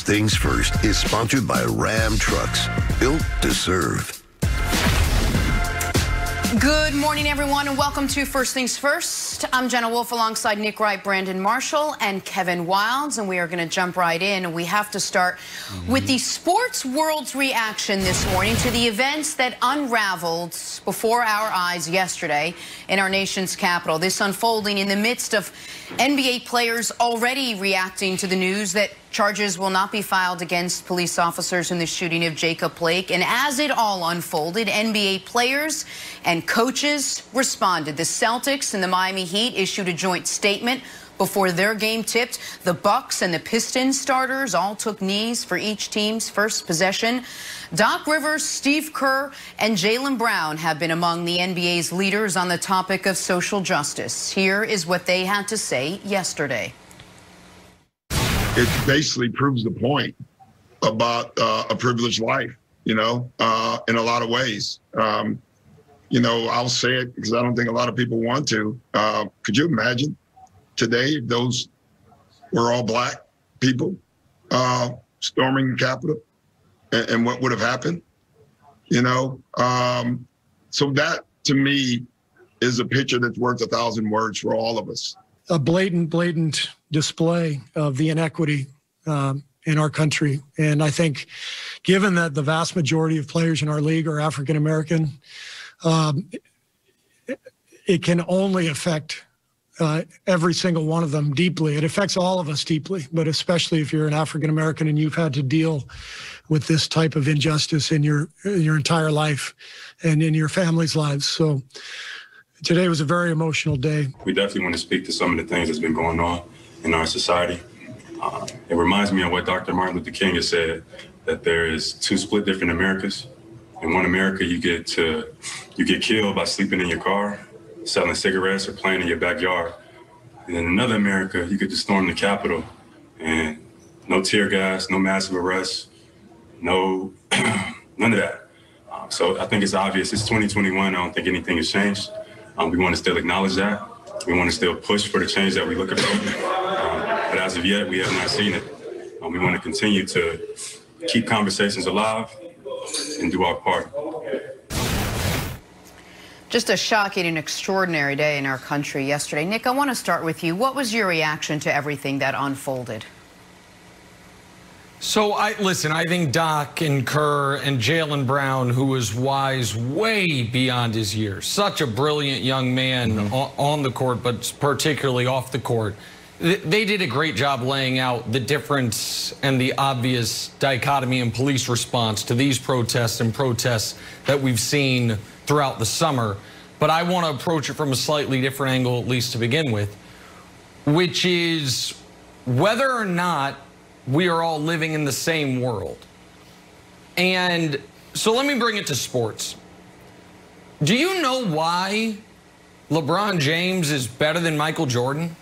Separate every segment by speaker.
Speaker 1: Things First is sponsored by Ram Trucks, built to serve.
Speaker 2: Good morning, everyone, and welcome to First Things First. I'm Jenna Wolf alongside Nick Wright, Brandon Marshall, and Kevin Wilds, and we are going to jump right in. And we have to start with the sports world's reaction this morning to the events that unraveled before our eyes yesterday in our nation's capital. This unfolding in the midst of NBA players already reacting to the news that charges will not be filed against police officers in the shooting of Jacob Blake. And as it all unfolded, NBA players and coaches responded. The Celtics and the Miami Heat issued a joint statement before their game tipped. The Bucks and the Pistons starters all took knees for each team's first possession. Doc Rivers, Steve Kerr, and Jaylen Brown have been among the NBA's leaders on the topic of social justice. Here is what they had to say yesterday.
Speaker 3: It basically proves the point about a privileged life, in a lot of ways. I'll say it because I don't think a lot of people want to. Could you imagine today if those were all black people storming the Capitol and what would have happened? So that to me is a picture that's worth 1,000 words for all of us.
Speaker 4: A blatant display of the inequity in our country. And I think given that the vast majority of players in our league are African American, it can only affect every single one of them deeply. It affects all of us deeply, but especially if you're an African American and you've had to deal with this type of injustice in your entire life and in your family's lives. So today was a very emotional day.
Speaker 5: We definitely want to speak to some of the things that's been going on in our society. It reminds me of what Dr. Martin Luther King has said, that there is two split different Americas. In one America, you get killed by sleeping in your car, selling cigarettes, or playing in your backyard. And in another America, you get to storm the Capitol and no tear gas, no massive arrests, no, none of that. So I think it's obvious. It's 2021. I don't think anything has changed. We want to still acknowledge that. We want to still push for the change that we're looking for. But as of yet, we have not seen it. We want to continue to keep conversations alive and do our part.
Speaker 2: Just a shocking and extraordinary day in our country yesterday. Nick, I want to start with you. What was your reaction to everything that unfolded?
Speaker 6: So, I think Doc and Kerr and Jaylen Brown, who was wise way beyond his years, such a brilliant young man on the court, but particularly off the court. They did a great job laying out the difference and the obvious dichotomy in police response to these protests and protests that we've seen throughout the summer. But I want to approach it from a slightly different angle, at least to begin with, which is whether or not we are all living in the same world. And so let me bring it to sports. Do you know why LeBron James is better than Michael Jordan?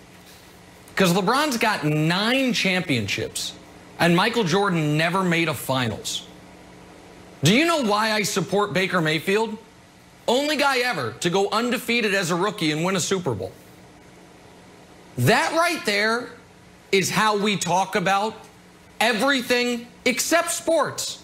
Speaker 6: Because LeBron's got 9 championships, and Michael Jordan never made a finals. Do you know why I support Baker Mayfield? Only guy ever to go undefeated as a rookie and win a Super Bowl. That right there is how we talk about everything except sports.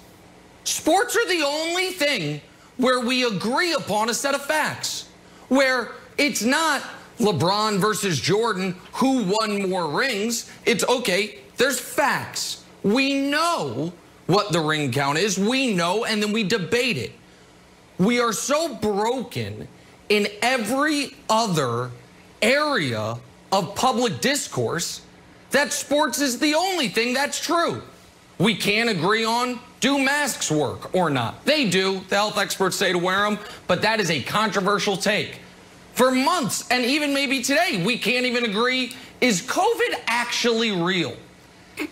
Speaker 6: Sports are the only thing where we agree upon a set of facts, where it's not LeBron versus Jordan, who won more rings. It's okay, there's facts. We know what the ring count is. We know, and then we debate it. We are so broken in every other area of public discourse that sports is the only thing that's true. We can't agree on, do masks work or not? They do. The health experts say to wear them, but that is a controversial take. For months, and even maybe today, we can't even agree, is COVID actually real?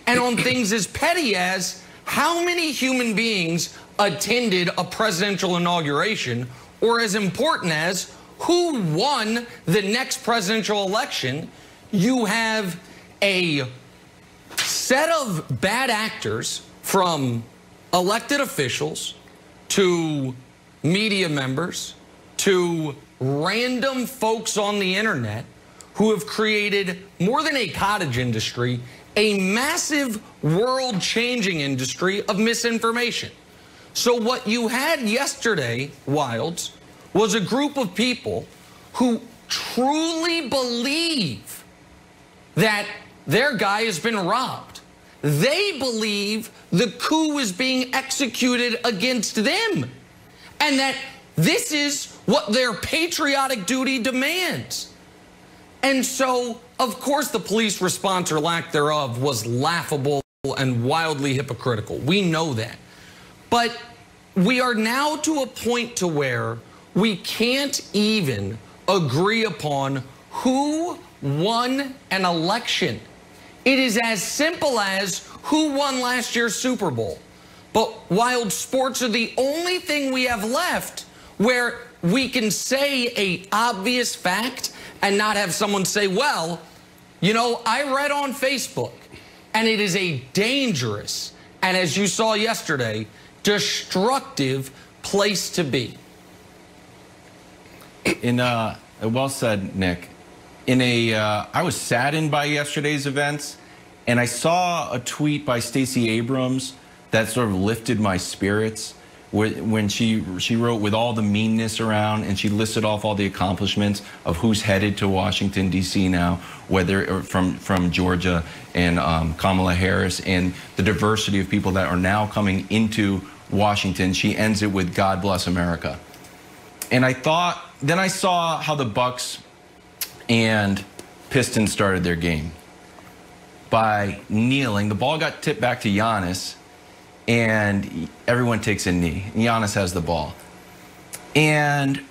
Speaker 6: And on things as petty as how many human beings attended a presidential inauguration, or as important as who won the next presidential election, you have a set of bad actors, from elected officials to media members to random folks on the internet, who have created more than a cottage industry, a massive world-changing industry of misinformation. So what you had yesterday, Wilds, was a group of people who truly believe that their guy has been robbed. They believe the coup is being executed against them, and that this is what their patriotic duty demands. And so, of course, the police response or lack thereof was laughable and wildly hypocritical. We know that. But we are now to a point to where we can't even agree upon who won an election. It is as simple as who won last year's Super Bowl. But Wild, sports are the only thing we have left where we can say an obvious fact and not have someone say, well, you know, I read on Facebook, and it is a dangerous, and as you saw yesterday, destructive place to be.
Speaker 7: Well said, Nick. I was saddened by yesterday's events, and I saw a tweet by Stacey Abrams that sort of lifted my spirits when she wrote with all the meanness around, and she listed off all the accomplishments of who's headed to Washington, D.C. now, whether from Georgia and Kamala Harris, and the diversity of people that are now coming into Washington. She ends it with God bless America. And then I saw how the Bucks and Pistons started their game by kneeling. The ball got tipped back to Giannis, and everyone takes a knee. Giannis has the ball. And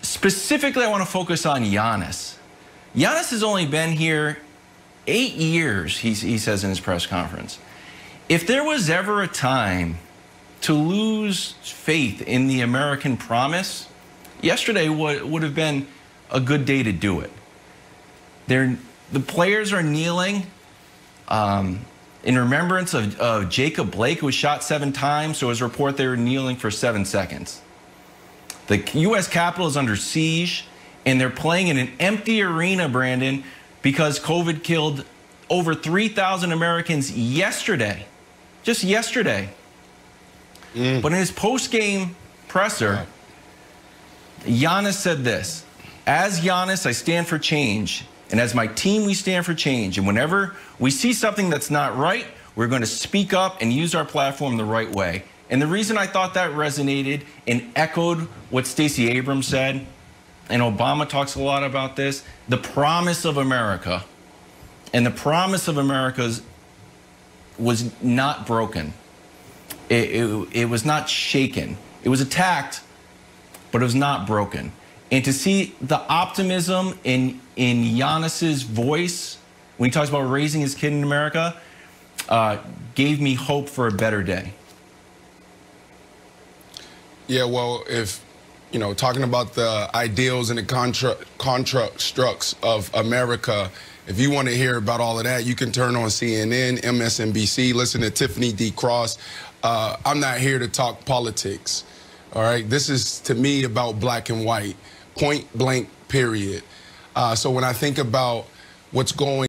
Speaker 7: specifically, I want to focus on Giannis. Giannis has only been here 8 years, he says in his press conference. If there was ever a time to lose faith in the American promise, yesterday would have been a good day to do it. The players are kneeling in remembrance of Jacob Blake, who was shot 7 times. So it was a report they were kneeling for 7 seconds. The U.S. Capitol is under siege, and they're playing in an empty arena, Brandon, because COVID killed over 3,000 Americans yesterday, just yesterday. But in his post-game presser, Giannis said this: as Giannis, I stand for change. And as my team, we stand for change. And whenever we see something that's not right, we're going to speak up and use our platform the right way. And the reason I thought that resonated and echoed what Stacey Abrams said, and Obama talks a lot about this, the promise of America. And the promise of America was not broken. It was not shaken. It was attacked, but it was not broken. And to see the optimism in Giannis's voice when he talks about raising his kid in America gave me hope for a better day.
Speaker 8: Yeah, well, if, you know, talking about the ideals and the constructs of America, if you want to hear about all of that, you can turn on CNN, MSNBC, listen to Tiffany D. Cross. I'm not here to talk politics, all right? This is, to me, about black and white, point blank, period. So when I think about what's going